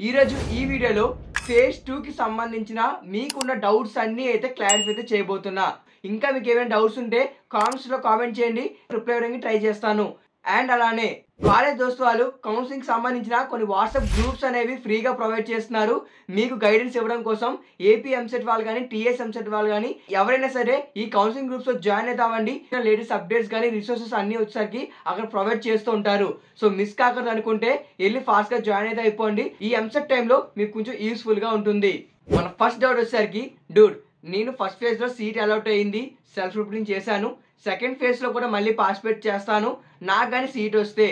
ఈరోజు ఈ వీడియోలో ఫేజ్ 2 కి సంబంధించిన మీకున్న డౌట్స్ అన్నీ అయితే క్లారిఫై అయితే చేయబోతున్నా. ఇంకా మీకు ఏమైనా డౌట్స్ ఉంటే కామెంట్స్లో కామెంట్ చేయండి, రిప్లై ఇవ్వడానికి ట్రై చేస్తాను. అండ్ అలానే కాలేజ్ దోస్తు వాళ్ళు కౌన్సిలింగ్ సంబంధించిన కొన్ని వాట్సాప్ గ్రూప్స్ అనేవి ఫ్రీగా ప్రొవైడ్ చేస్తున్నారు. మీకు గైడెన్స్ ఇవ్వడం కోసం ఏపీ ఎంసెట్ వాళ్ళు కానీ టీఎస్ ఎంసెట్ వాళ్ళు కానీ ఎవరైనా సరే ఈ కౌన్సిలింగ్ గ్రూప్స్లో జాయిన్ అవుతామండి. లేటెస్ట్ అప్డేట్స్ కానీ రిసోర్సెస్ అన్నీ వచ్చేసరికి అక్కడ ప్రొవైడ్ చేస్తూ ఉంటారు. సో మిస్ కాకూడదు అనుకుంటే వెళ్ళి ఫాస్ట్గా జాయిన్ అయితే అయిపోండి. ఈ ఎంసెట్ టైంలో మీకు కొంచెం యూస్ఫుల్గా ఉంటుంది. మన ఫస్ట్ డౌట్ వచ్చేసరికి డూడ్ నేను ఫస్ట్ ఫేజ్లో సీట్ అలాట్ అయ్యింది, సెల్ఫ్ రిపోర్టింగ్ చేశాను. సెకండ్ ఫేజ్లో కూడా మళ్ళీ పార్టిసిపేట్ చేస్తాను. నాకు కానీ సీట్ వస్తే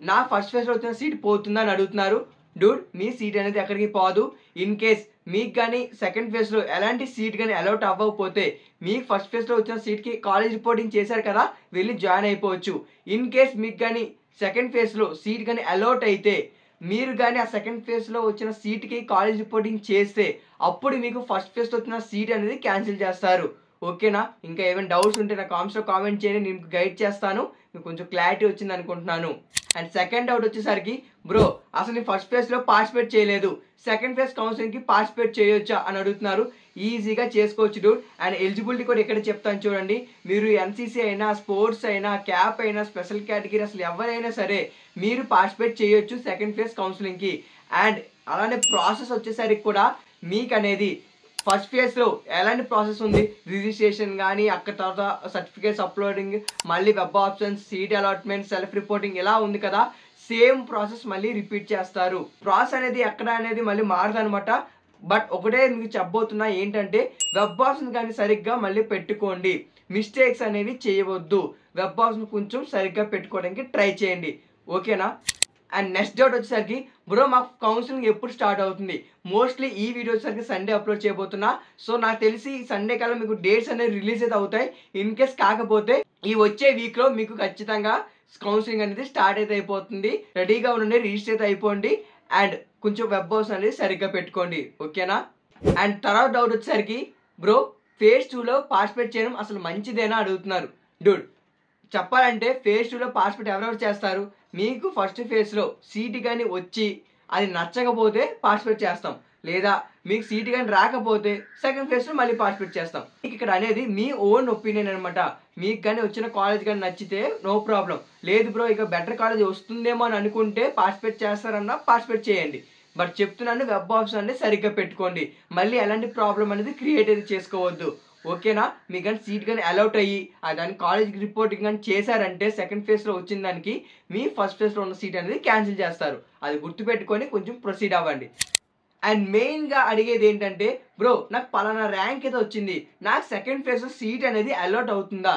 నా ఫస్ట్ ఫేజ్లో వచ్చిన సీట్ పోతుందా అని అడుగుతున్నారు. డూడ్ మీ సీట్ అనేది ఎక్కడికి పోదు. ఇన్ కేస్ మీకు కానీ సెకండ్ ఫేజ్లో ఎలాంటి సీట్ కానీ అలాట్ అవ్వకపోతే మీకు ఫస్ట్ ఫేజ్లో వచ్చిన సీట్కి కాలేజ్ రిపోర్టింగ్ చేశారు కదా, వెళ్ళి జాయిన్ అయిపోవచ్చు. ఇన్ కేస్ మీకు కానీ సెకండ్ ఫేజ్లో సీట్ కానీ అలాట్ అయితే మీరు కానీ ఆ సెకండ్ ఫేజ్లో వచ్చిన సీట్కి కాలేజ్ రిపోర్టింగ్ చేస్తే అప్పుడు మీకు ఫస్ట్ ఫేజ్లో వచ్చిన సీట్ అనేది క్యాన్సిల్ చేస్తారు. ఓకేనా? ఇంకా ఏమైనా డౌట్స్ ఉంటే నా కామెంట్స్లో కామెంట్ చేయండి, నేను గైడ్ చేస్తాను. మీకు కొంచెం క్లారిటీ వచ్చింది అనుకుంటున్నాను. అండ్ సెకండ్ డౌట్ వచ్చేసరికి బ్రో అసలు నేను ఫస్ట్ ఫేజ్లో పార్టిసిపేట్ చేయలేదు, సెకండ్ ఫేజ్ కౌన్సిలింగ్కి పార్టిసిపేట్ చేయొచ్చా అని అడుగుతున్నారు. ఈజీగా చేసుకోవచ్చు డూడ్. అండ్ ఎలిజిబిలిటీ కూడా ఇక్కడ చెప్తాను చూడండి. మీరు ఎన్సీసీ అయినా, స్పోర్ట్స్ అయినా, క్యాప్ అయినా, స్పెషల్ కేటగిరీ అసలు ఎవరైనా సరే మీరు పార్టిసిపేట్ చేయొచ్చు సెకండ్ ఫేజ్ కౌన్సిలింగ్కి. అండ్ అలానే ప్రాసెస్ వచ్చేసరికి కూడా మీకు అనేది ఫస్ట్ ఫేజ్లో ఎలాంటి ప్రాసెస్ ఉంది, రిజిస్ట్రేషన్ కానీ అక్కడ తర్వాత సర్టిఫికేట్స్ అప్లోడింగ్, మళ్ళీ web options, seat allotment, self reporting ఇలా ఉంది కదా, సేమ్ ప్రాసెస్ మళ్ళీ రిపీట్ చేస్తారు. ప్రాసెస్ అనేది ఎక్కడ అనేది మళ్ళీ మారదు అనమాట. బట్ ఒకటే మీకు చెప్పబోతున్నా ఏంటంటే వెబ్ ఆప్షన్ కానీ సరిగ్గా మళ్ళీ పెట్టుకోండి, మిస్టేక్స్ అనేవి చేయవద్దు. వెబ్ ఆప్షన్ కొంచెం సరిగ్గా పెట్టుకోవడానికి ట్రై చేయండి. ఓకేనా? అండ్ నెక్స్ట్ డౌట్ వచ్చేసరికి బ్రో మాకు కౌన్సిలింగ్ ఎప్పుడు స్టార్ట్ అవుతుంది? మోస్ట్లీ ఈ వీడియో వచ్చేసరికి సండే అప్లోడ్ చేయబోతున్నా. సో నాకు తెలిసి సండే కల్లా మీకు డేట్స్ అనేవి రిలీజ్ అయితే అవుతాయి. ఇన్ కేస్ కాకపోతే ఈ వచ్చే వీక్లో మీకు ఖచ్చితంగా కౌన్సిలింగ్ అనేది స్టార్ట్ అయితే అయిపోతుంది. రెడీగా ఉండండి, రిజిస్టర్ అయితే అయిపోండి. అండ్ కొంచెం వెబ్ హౌస్ అనేది సరిగ్గా పెట్టుకోండి. ఓకేనా? అండ్ తర్వాత డౌట్ వచ్చేసరికి బ్రో ఫేజ్ 2లో పార్టిసిపేట్ చేయడం అసలు మంచిదేనా అడుగుతున్నారు. డూడ్ చెప్పాలంటే ఫేజ్ 2లో పార్టిసిపేట్ ఎవరెవరు చేస్తారు? మీకు ఫస్ట్ ఫేజ్లో సీట్ కానీ వచ్చి అది నచ్చకపోతే పార్టిసిపేట్ చేస్తాం, లేదా మీకు సీట్ కానీ రాకపోతే సెకండ్ ఫేజ్లో మళ్ళీ పార్టిసిపేట్ చేస్తాం. మీకు ఇక్కడ అనేది మీ ఓన్ ఒపీనియన్ అనమాట. మీకు కానీ వచ్చిన కాలేజ్ కానీ నచ్చితే నో ప్రాబ్లం. లేదు బ్రో ఇక బెటర్ కాలేజ్ వస్తుందేమో అని అనుకుంటే పార్టిసిపేట్ చేస్తారన్నా పార్టిసిపేట్ చేయండి. బట్ చెప్తున్నాను వెబ్ ఆప్షన్ అనేది సరిగ్గా పెట్టుకోండి. మళ్ళీ ఎలాంటి ప్రాబ్లం అనేది క్రియేట్ అయితే చేసుకోవద్దు. ఓకేనా? మీకు కానీ సీట్ కానీ అలౌట్ అయ్యి దాని కాలేజ్ రిపోర్టింగ్ కానీ చేశారంటే సెకండ్ ఫేజ్లో వచ్చిన దానికి మీ ఫస్ట్ ఫేజ్లో ఉన్న సీట్ అనేది క్యాన్సిల్ చేస్తారు. అది గుర్తుపెట్టుకొని కొంచెం ప్రొసీడ్ అవ్వండి. అండ్ మెయిన్గా అడిగేది ఏంటంటే బ్రో నాకు పలానా ర్యాంక్ అయితే వచ్చింది, నాకు సెకండ్ ఫేజ్లో సీట్ అనేది అలాట్ అవుతుందా?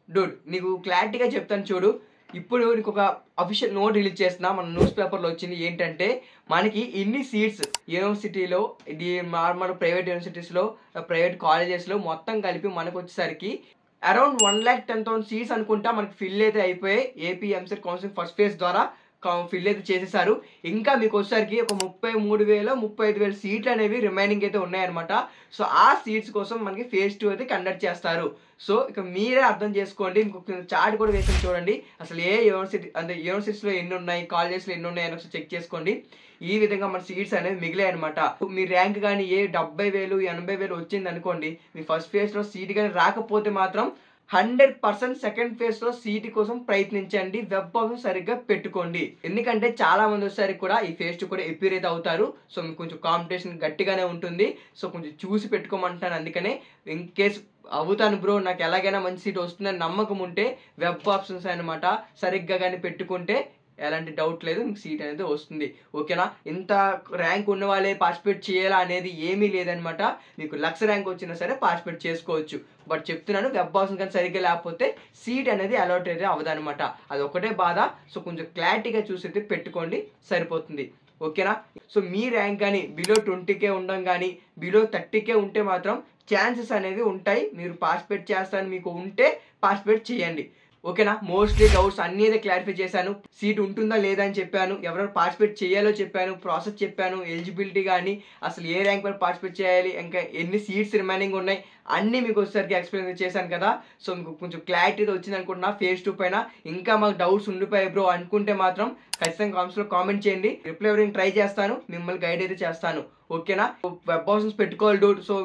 డూడ్ నీకు క్లారిటీగా చెప్తాను చూడు. ఇప్పుడు నీకు ఒక అఫీషియల్ నోట్ రిలీజ్ చేస్తున్నా, మన న్యూస్ పేపర్లో వచ్చింది. ఏంటంటే మనకి ఇన్ని సీట్స్ యూనివర్సిటీలో, ఇది నార్మల్ ప్రైవేట్ యూనివర్సిటీస్లో, ప్రైవేట్ కాలేజెస్లో మొత్తం కలిపి మనకు వచ్చేసరికి అరౌండ్ 1,10,000 సీట్స్ అనుకుంటా మనకి ఫిల్ అయితే అయిపోయాయి. AP EAMCET counselling first phase ద్వారా ఫిల్ అయితే చేసేసారు. ఇంకా మీకు వచ్చేసరికి ఒక 33,000 35,000 సీట్లు అనేవి రిమైనింగ్ అయితే ఉన్నాయన్నమాట. సో ఆ సీట్స్ కోసం మనకి ఫేజ్ 2 అయితే కండక్ట్ చేస్తారు. సో ఇక మీరే అర్థం చేసుకోండి. ఇంకొక చార్ట్ కూడా వేసి చూడండి, అసలు ఏ యూనివర్సిటీ అంటే యూనివర్సిటీస్లో ఎన్ని ఉన్నాయి, కాలేజెస్లో ఎన్ని ఉన్నాయి అని ఒకసారి చెక్ చేసుకోండి. ఈ విధంగా మన సీట్స్ అనేవి మిగిలాయి అనమాట. మీ ర్యాంక్ కానీ 70,000 80,000 వచ్చింది అనుకోండి, మీ ఫస్ట్ ఫేజ్లో సీట్ కానీ రాకపోతే మాత్రం 100% సెకండ్ ఫేజ్లో సీట్ కోసం ప్రయత్నించండి. వెబ్ ఆప్షన్ సరిగ్గా పెట్టుకోండి. ఎందుకంటే చాలా మంది వచ్చేసరికి కూడా ఈ ఫేజ్ 2 కూడా ఎపీర్ అయితే అవుతారు. సో మీకు కొంచెం కాంపిటీషన్ గట్టిగానే ఉంటుంది. సో కొంచెం చూసి పెట్టుకోమంటాను. అందుకనే ఇన్ కేస్ అవుతాను బ్రో నాకు ఎలాగైనా మంచి సీట్ వస్తుందని నమ్మకం ఉంటే వెబ్ ఆప్షన్స్ అనమాట సరిగ్గా కానీ పెట్టుకుంటే ఎలాంటి డౌట్ లేదు, మీకు సీట్ అనేది వస్తుంది. ఓకేనా? ఇంత ర్యాంక్ ఉన్న వాళ్ళే పార్టిసిపేట్ చేయాలా అనేది ఏమీ లేదనమాట. మీకు లక్ష ర్యాంక్ వచ్చినా సరే పార్టిసిపేట్ చేసుకోవచ్చు. బట్ చెప్తున్నాను వెబ్ ఆప్షన్ కానీ సరిగ్గా లేకపోతే సీట్ అనేది అలాట్ అయితే అవ్వదనమాట. అది ఒకటే బాధ. సో కొంచెం క్లారిటీగా చూసి అయితే పెట్టుకోండి, సరిపోతుంది. ఓకేనా? సో మీ ర్యాంక్ కానీ బిలో 20K ఉండడం కానీ బిలో 30K ఉంటే మాత్రం ఛాన్సెస్ అనేవి ఉంటాయి. మీరు పార్టిసిపేట్ చేస్తారని మీకు ఉంటే పార్టిసిపేట్ చేయండి. ఓకేనా. మోస్ట్లీ డౌట్స్ అన్నీ అయితే క్లారిఫై చేశాను. సీట్ ఉంటుందా లేదా అని చెప్పాను, ఎవరెవరు పార్టిసిపేట్ చేయాలో చెప్పాను, ప్రాసెస్ చెప్పాను, ఎలిజిబిలిటీ కానీ అసలు ఏ ర్యాంక్ పైన పార్టిసిపేట్ చేయాలి, ఇంకా ఎన్ని సీట్స్ రిమైనింగ్ ఉన్నాయి అన్నీ మీకు వచ్చేసరికి ఎక్స్ప్లెయిన్ చేశాను కదా. సో మీకు కొంచెం క్లారిటీ వచ్చింది అనుకుంటున్నా. ఫేజ్ 2 పైన ఇంకా మాకు డౌట్స్ ఉండిపోయాయి బ్రో అనుకుంటే మాత్రం ఖచ్చితంగా కామెంట్స్లో కామెంట్ చేయండి. రిప్లై ఇవ్వడానికి ట్రై చేస్తాను, మిమ్మల్ని గైడ్ అయితే చేస్తాను. ఓకేనా. వెబ్ ఆప్షన్స్ పెట్టుకోవాలి డౌట్. సో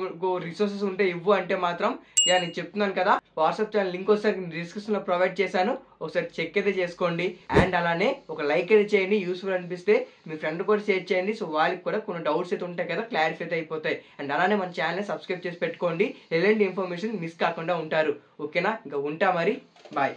రిసోర్సెస్ ఉంటే ఇవ్వు అంటే మాత్రం నేను చెప్తున్నాను కదా, వాట్సాప్ ఛానల్ లింక్ ఒకసారి డిస్క్రిప్షన్లో ప్రొవైడ్ చేశాను, ఒకసారి చెక్ అయితే చేసుకోండి. అండ్ అలానే ఒక లైక్ అయితే చేయండి, యూస్ఫుల్ అనిపిస్తే మీ ఫ్రెండ్ కూడా షేర్ చేయండి. సో వాళ్ళకి కూడా కొన్ని డౌట్స్ అయితే ఉంటాయి కదా, క్లారిఫై అయితే అయిపోతాయి. అండ్ అలానే మన ఛానల్ని సబ్స్క్రైబ్ చేసి పెట్టుకోండి, ఎలాంటి ఇన్ఫర్మేషన్ మిస్ కాకుండా ఉంటారు. ఓకేనా. ఇంకా ఉంటా మరి, బాయ్.